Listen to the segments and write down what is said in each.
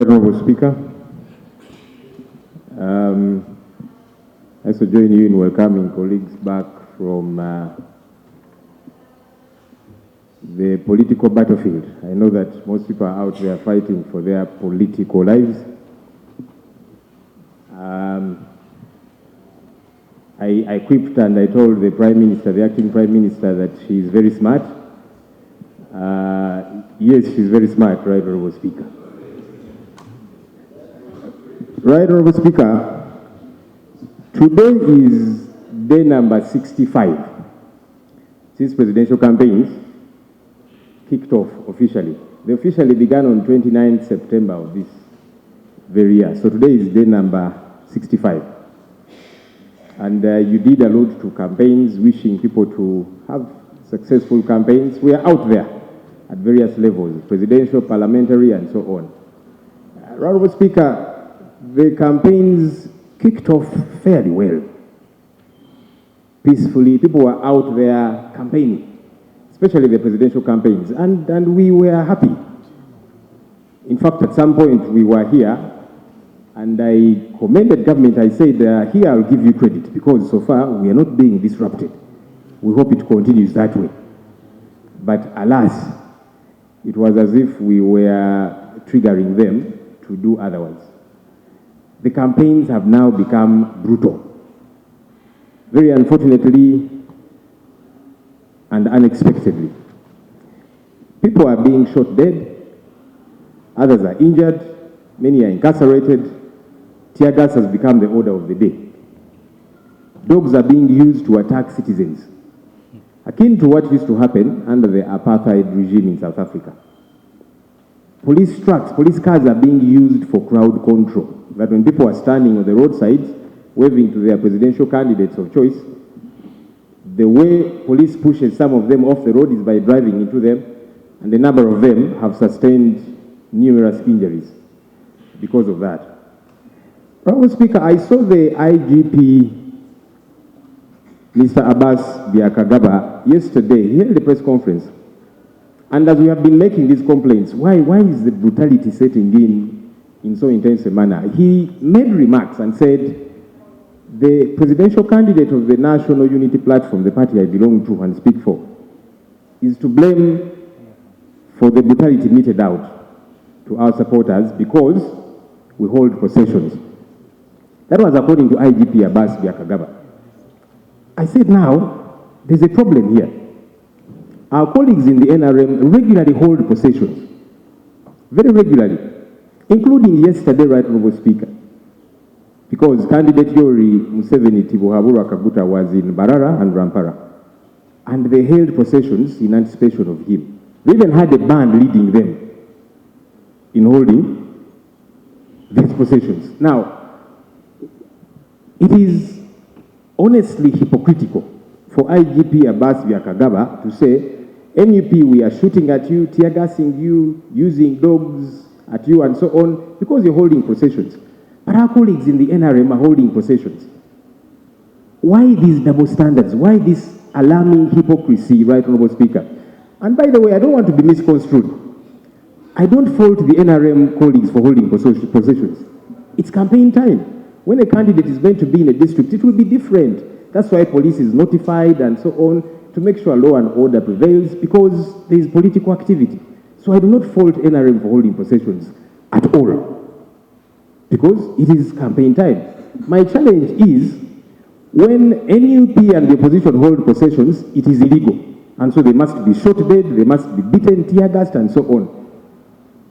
Honorable Speaker, I also join you in welcoming colleagues back from the political battlefield. I know that most people are out there fighting for their political lives. I quipped and I told the Prime Minister, the acting Prime Minister, that she is very smart. Yes, she's very smart, right, Honorable Speaker? Right, Honorable Speaker, today is day number 65 since presidential campaigns kicked off officially. They officially began on 29th September of this very year. So today is day number 65. And you did allude to campaigns, wishing people to have successful campaigns. We are out there at various levels, presidential, parliamentary, and so on. Honorable Speaker, the campaigns kicked off fairly well. Peacefully, people were out there campaigning, especially the presidential campaigns, and we were happy. In fact, at some point we were here, and I commended government. I said, here I'll give you credit, because so far we are not being disrupted. We hope it continues that way. But alas, it was as if we were triggering them to do otherwise. The campaigns have now become brutal. Very unfortunately and unexpectedly. People are being shot dead, others are injured, many are incarcerated. Tear gas has become the order of the day. Dogs are being used to attack citizens, akin to what used to happen under the apartheid regime in South Africa. Police trucks, police cars are being used for crowd control. That when people are standing on the roadsides, waving to their presidential candidates of choice, the way police pushes some of them off the road is by driving into them, and a number of them have sustained numerous injuries because of that. Honorable Speaker, I saw the IGP, Mr. Abbas Byakagaba, yesterday. He held a press conference. And as we have been making these complaints, why is the brutality setting in so intense a manner? He made remarks and said, the presidential candidate of the National Unity Platform, the party I belong to and speak for, is to blame for the brutality meted out to our supporters because we hold possessions. That was according to IGP Abbas Byakagaba. I said, now, there's a problem here. Our colleagues in the NRM regularly hold possessions, very regularly, including yesterday, right, Honorable Speaker, because candidate Yoweri Museveni Tibuhaburwa Kaguta was in Mbarara and Rampara, and they held possessions in anticipation of him. They even had a band leading them in holding these possessions. Now, it is honestly hypocritical for IGP Abbas Byakagaba to say, NUP, we are shooting at you, tear gassing you, using dogs at you, and so on, because you're holding possessions. But our colleagues in the NRM are holding possessions. Why these double standards? Why this alarming hypocrisy, right, Honorable Speaker? And by the way, I don't want to be misconstrued. I don't fault the NRM colleagues for holding possessions. It's campaign time. When a candidate is going to be in a district, it will be different. That's why police is notified and so on, to make sure law and order prevails, because there is political activity. So I do not fault NRM for holding possessions at all, because it is campaign time. My challenge is, when NUP and the opposition hold possessions, it is illegal. And so they must be shot dead, they must be beaten, tear gassed, and so on.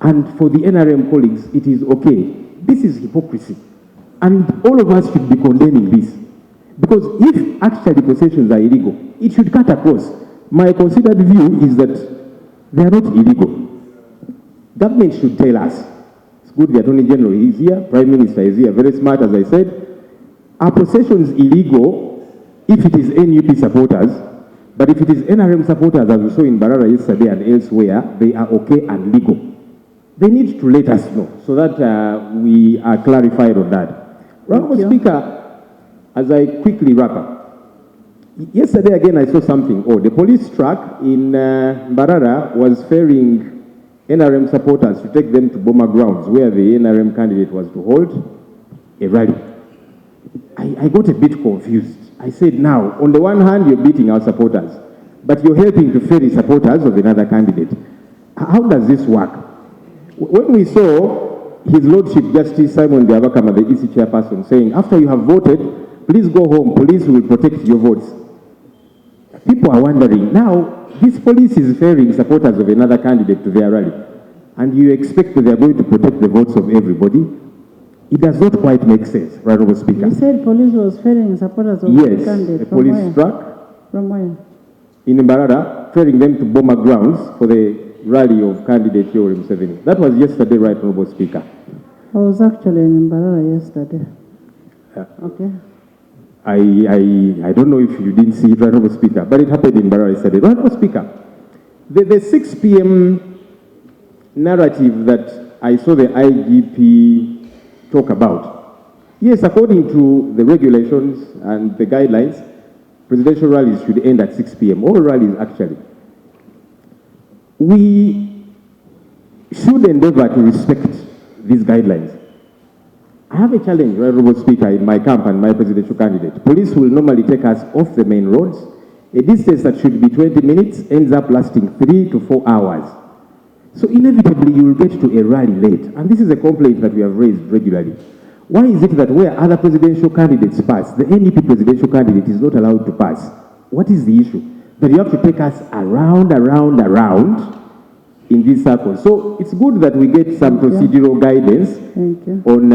And for the NRM colleagues, it is okay. This is hypocrisy. And all of us should be condemning this. Because if actually possessions are illegal, it should cut across. My considered view is that they are not illegal. Government should tell us. It's good the Attorney General is here, Prime Minister is here, very smart, as I said. Are possessions illegal if it is NUP supporters? But if it is NRM supporters, as we saw in Barara yesterday and elsewhere, they are okay and legal. They need to let us know so that we are clarified on that. Honorable Speaker, as I quickly wrap up, yesterday again I saw something. The police truck in Mbarara was ferrying NRM supporters to take them to Boma grounds where the NRM candidate was to hold a rally. I got a bit confused. I said, now, on the one hand, you're beating our supporters, but you're helping to ferry supporters of another candidate. How does this work? When we saw His Lordship Justice Simon Byabakama, the EC chairperson, saying, after you have voted, please go home, police will protect your votes. People are wondering, now, this police is ferrying supporters of another candidate to their rally, and you expect that they are going to protect the votes of everybody? It does not quite make sense, right, Honourable Speaker. You said police was ferrying supporters of the candidate. Yes, a police truck. From where? In Mbarara, ferrying them to Boma grounds for the rally of candidate Yoweri Museveni. That was yesterday, right, Honourable Speaker. I was actually in Mbarara yesterday. Okay. I don't know if you didn't see it, right, Honourable Speaker, but it happened in Mbarara yesterday. Right, Honourable Speaker, the 6 p.m. narrative that I saw the IGP talk about. Yes, according to the regulations and the guidelines, presidential rallies should end at 6 p.m. All rallies, actually. We should endeavor to respect these guidelines. I have a challenge, Honourable Speaker, in my camp and my presidential candidate. Police will normally take us off the main roads. A distance that should be 20 minutes ends up lasting 3 to 4 hours. So inevitably, you will get to a rally late. And this is a complaint that we have raised regularly. Why is it that where other presidential candidates pass, the NEP presidential candidate is not allowed to pass? What is the issue? That you have to take us around in this circle. So it's good that we get some procedural guidance on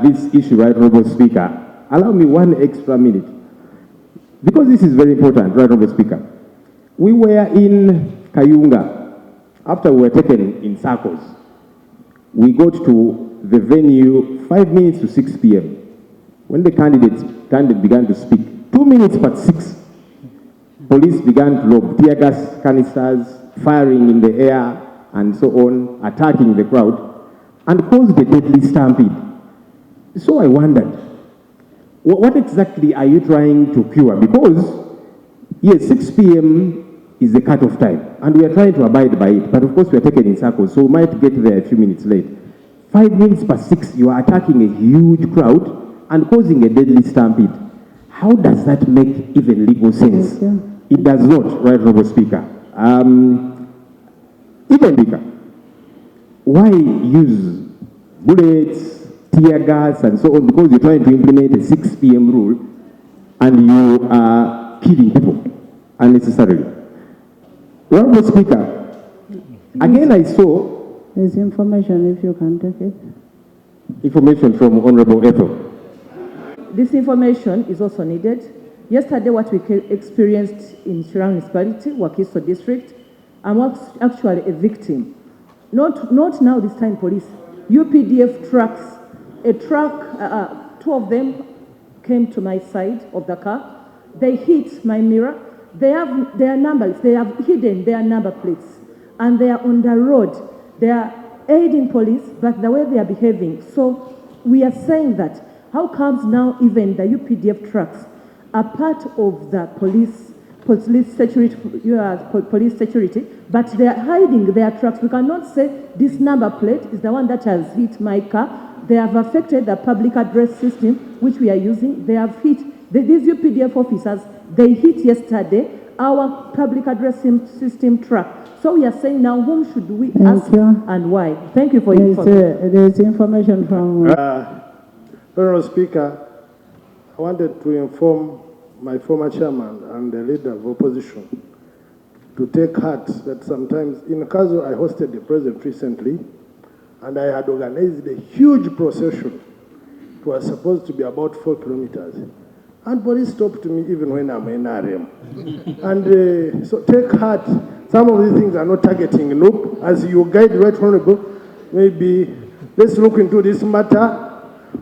this issue, right, Honourable Speaker. Allow me 1 extra minute. Because this is very important, right, Honourable Speaker. We were in Kayunga. After we were taken in circles, we got to the venue 5 minutes to 6 p.m. When the candidate began to speak, 2 minutes past 6, police began to lob tear gas canisters, firing in the air, and so on, attacking the crowd, and caused a deadly stampede. So I wondered, what exactly are you trying to cure? Because, yes, 6 p.m. is the cut-off time, and we are trying to abide by it, but of course we are taken in circles, so we might get there a few minutes late. 5 minutes past 6, you are attacking a huge crowd and causing a deadly stampede. How does that make even legal sense? It does not, right, Honourable Speaker. Even bigger. Why use bullets, tear gas, and so on? Because you're trying to implement a 6 p.m. rule, and you are killing people unnecessarily. Honourable Speaker, again I saw... There's information, if you can take it. Information from Honourable Ethel. This information is also needed. Yesterday, what we experienced in Shirang Municipality, Wakiso District, I'm actually a victim. Not now, this time, police. UPDF trucks, a truck, 2 of them came to my side of the car. They hit my mirror. They have their numbers, they have hidden their number plates, and they are on the road. They are aiding police, but the way they are behaving. So we are saying that, how comes now even the UPDF trucks are part of the police security, but they are hiding their trucks? We cannot say this number plate is the one that has hit my car. They have affected the public address system, which we are using. They have hit, these UPDF officers, they hit yesterday our public address system truck. So we are saying now, whom should we ask and why? Thank you for your information. There's information from... Honourable Speaker, I wanted to inform my former chairman and the leader of opposition to take heart that sometimes, in Kazo, I hosted the president recently, and I had organized a huge procession. It was supposed to be about 4 kilometers. And police stopped me even when I'm in RM. And so take heart, some of these things are not targeting NuP. As you guide right honorable, maybe let's look into this matter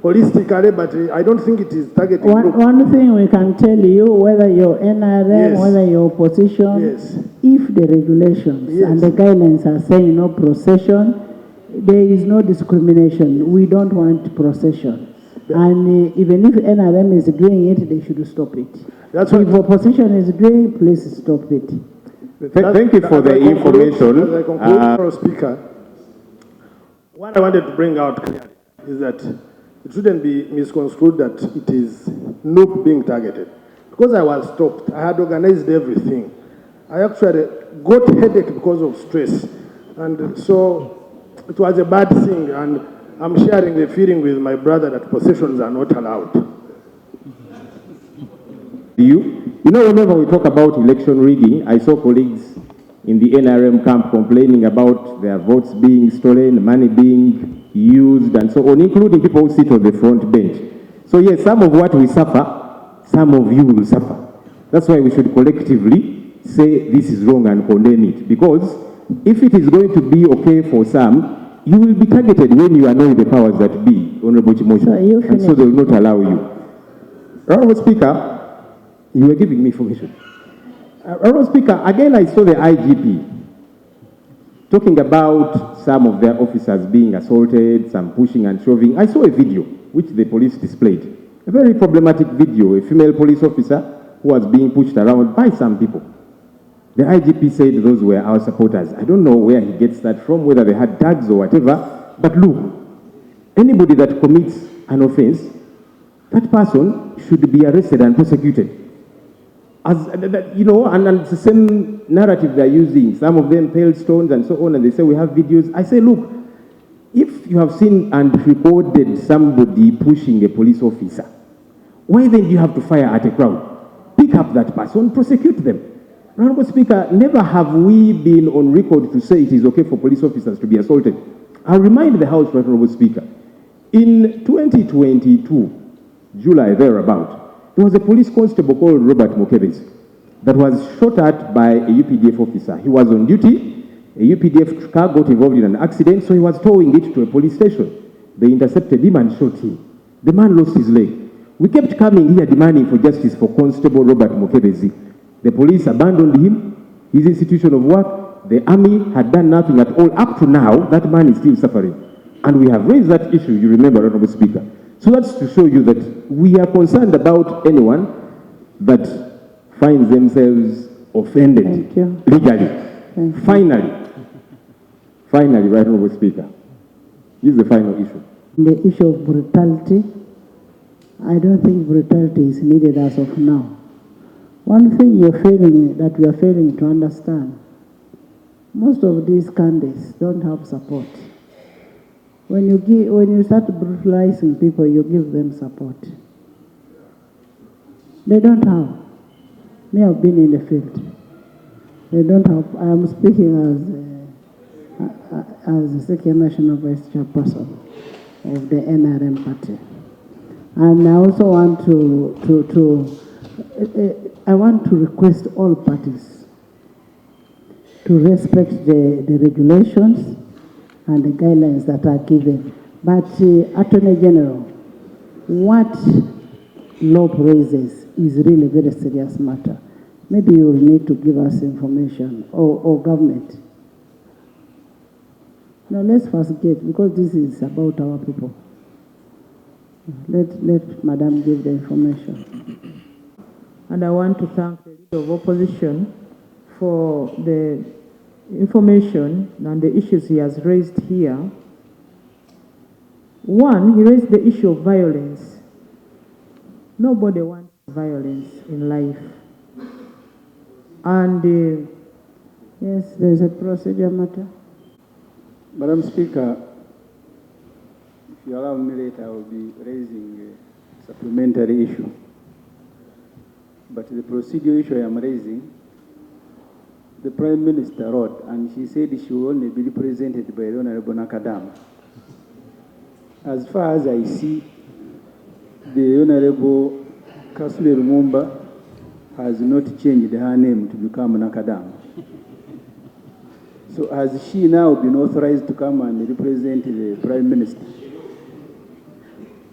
holistically, but I don't think it is targeting NuP. One thing we can tell you, whether you're NRM, whether you're opposition, if the regulations and the guidelines are saying no procession, there is no discrimination. We don't want procession. And even if NRM is doing it, they should stop it. That's if opposition is doing, please stop it. Thank you for the information. As I conclude, Speaker, What I wanted to bring out clearly is that it shouldn't be misconstrued that it is NuP being targeted. Because I was stopped, I had organized everything. I actually got headache because of stress. And so it was a bad thing, and I'm sharing the feeling with my brother that possessions are not allowed. You know, whenever we talk about election rigging, I saw colleagues in the NRM camp complaining about their votes being stolen, money being used, and so on, including people who sit on the front bench. So yes, some of what we suffer, some of you will suffer. That's why we should collectively say this is wrong and condemn it. Because if it is going to be okay for some, you will be targeted when you annoy the powers that be, Honorable Chimoshi, and so they will not allow you. Honorable Speaker, you were giving me information. Honorable Speaker, again I saw the IGP talking about some of their officers being assaulted, some pushing and shoving. I saw a video which the police displayed, a very problematic video, a female police officer who was being pushed around by some people. The IGP said those were our supporters. I don't know where he gets that from, whether they had tags or whatever, but look, anybody that commits an offense, that person should be arrested and prosecuted. As, you know, and it's the same narrative they're using. Some of them hail stones and so on, and they say we have videos. I say, look, if you have seen and recorded somebody pushing a police officer, why then do you have to fire at a crowd? Pick up that person, prosecute them. Honorable Speaker, never have we been on record to say it is okay for police officers to be assaulted. I'll remind the House, Honorable Speaker, in 2022, July thereabout, there was a police constable called Robert Mukebezi that was shot at by a UPDF officer. He was on duty. A UPDF car got involved in an accident, so he was towing it to a police station. They intercepted him and shot him. The man lost his leg. We kept coming here demanding for justice for Constable Robert Mukebezi. The police abandoned him, his institution of work. The army had done nothing at all. Up to now, that man is still suffering. And we have raised that issue, you remember, Honorable Speaker. So that's to show you that we are concerned about anyone that finds themselves offended legally. Finally, right, Honorable Speaker. This is the final issue. The issue of brutality, I don't think brutality is needed as of now. One thing we are failing to understand, most of these candidates don't have support. When you start brutalizing people, you give them support. They don't have. They have been in the field. They don't have. I am speaking as the second national vice chairperson of the NRM party, and I also want I want to request all parties to respect the regulations and the guidelines that are given. But Attorney General, what law raises is really a very serious matter. Maybe you will need to give us information, or government. Now let's first get, because this is about our people. Let Madam give the information. And I want to thank the leader of opposition for the information and the issues he has raised here. One, he raised the issue of violence. Nobody wants violence in life. And yes, there's a procedure matter. Madam Speaker, if you allow me later, I will be raising a supplementary issue. But the procedural issue I am raising, the Prime Minister wrote, and she said she will only be represented by the Honorable Nakadam. As far as I see, the Honorable Kasule Lumumba has not changed her name to become Nakadam. So has she now been authorized to come and represent the Prime Minister?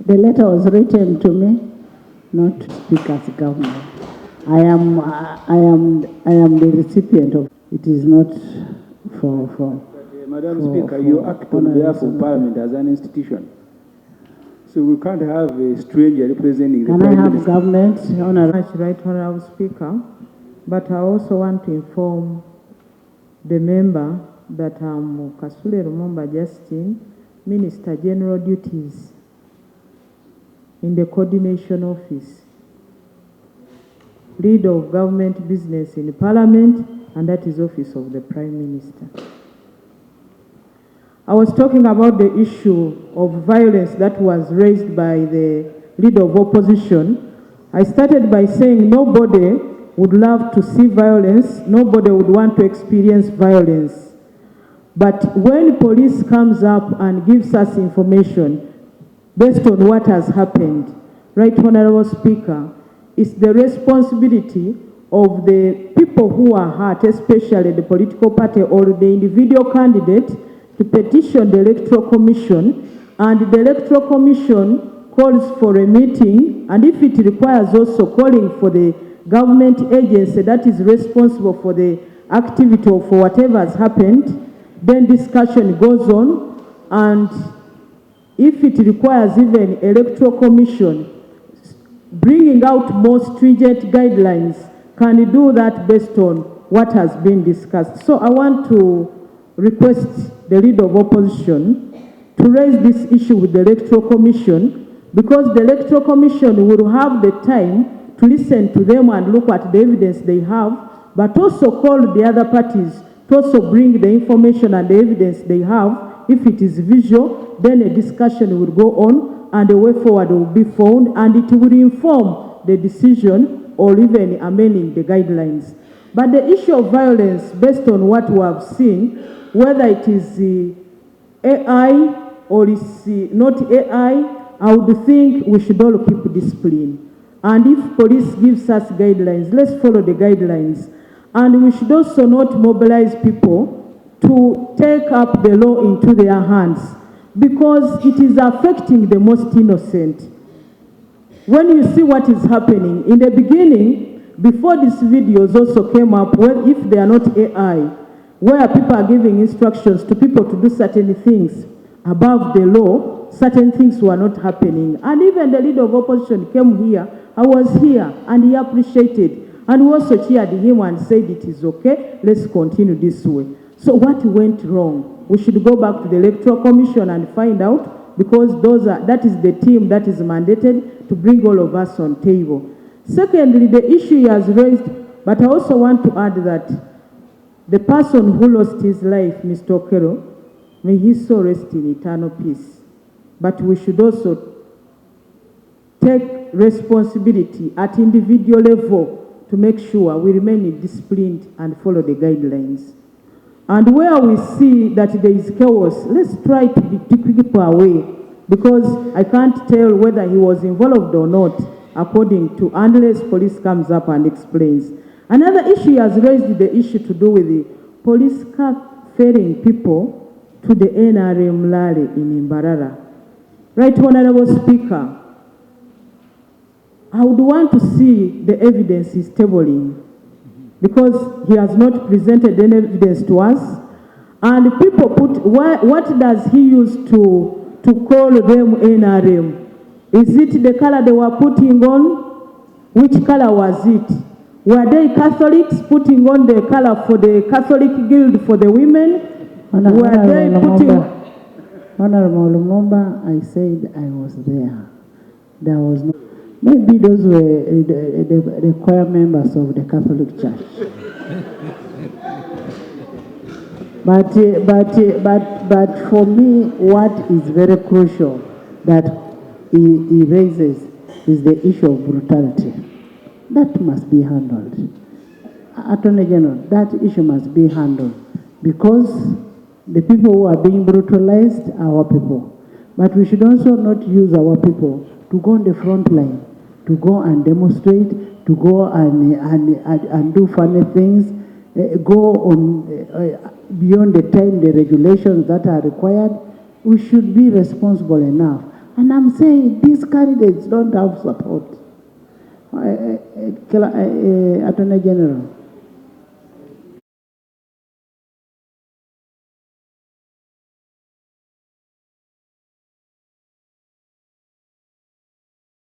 The letter was written to me, not to speak as government. I am the recipient of it. Is not for Madam Speaker, you act on behalf of Parliament as an institution. So we can't have a stranger representing the Prime Minister. Can I have government? Right, Honorable Speaker. But I also want to inform the member that Kasule Lumumba Justin Minister General duties in the Coordination Office, Leader of Government Business in Parliament, and that is Office of the Prime Minister. I was talking about the issue of violence that was raised by the Leader of Opposition. I started by saying nobody would love to see violence, nobody would want to experience violence. But when police comes up and gives us information based on what has happened, Right Honorable Speaker, it's the responsibility of the people who are hurt, especially the political party or the individual candidate, to petition the Electoral Commission, and the Electoral Commission calls for a meeting, and if it requires also calling for the government agency that is responsible for the activity or for whatever has happened, then discussion goes on, and if it requires even Electoral Commission bringing out more stringent guidelines, can do that based on what has been discussed. So I want to request the Leader of Opposition to raise this issue with the Electoral Commission, because the Electoral Commission will have the time to listen to them and look at the evidence they have, but also call the other parties to also bring the information and the evidence they have. If it is visual, then a discussion will go on and a way forward will be found, and it will inform the decision or even amending the guidelines. But the issue of violence, based on what we have seen, whether it is AI or it's not AI, I would think we should all keep discipline. And if police gives us guidelines, let's follow the guidelines. And we should also not mobilize people to take up the law into their hands, because it is affecting the most innocent. When you see what is happening, in the beginning, before these videos also came up, well, if they are not AI, where people are giving instructions to people to do certain things above the law, certain things were not happening. And even the Leader of Opposition came here, I was here, and he appreciated. And we also cheered him and said it is okay, let's continue this way. So what went wrong? We should go back to the Electoral Commission and find out, because that is the team that is mandated to bring all of us on table. Secondly, the issue he has raised, but I also want to add that the person who lost his life, Mr. Okero, may his soul rest in eternal peace. But we should also take responsibility at individual level to make sure we remain disciplined and follow the guidelines. And where we see that there is chaos, let's try to keep people away, because I can't tell whether he was involved or not, according to, unless police comes up and explains. Another issue he has raised, the issue to do with the police car ferrying people to the NRM rally in Mbarara. Right, Honorable Speaker, I would want to see the evidence he's tabling, because he has not presented any evidence to us. And people put, what does he use to call them NRM? Is it the color they were putting on? Which color was it? Were they Catholics putting on the color for the Catholic Guild for the women? Were they putting... Honorable Lumumba, I said I was there. There was no... Maybe those were the choir members of the Catholic Church. But for me, what is very crucial that he raises is the issue of brutality. That must be handled. Attorney General, that issue must be handled, because the people who are being brutalized are our people. But we should also not use our people to go on the front line, to go and demonstrate, to go and do funny things, go on beyond the time, the regulations that are required. We should be responsible enough. And I'm saying these candidates don't have support. Attorney General,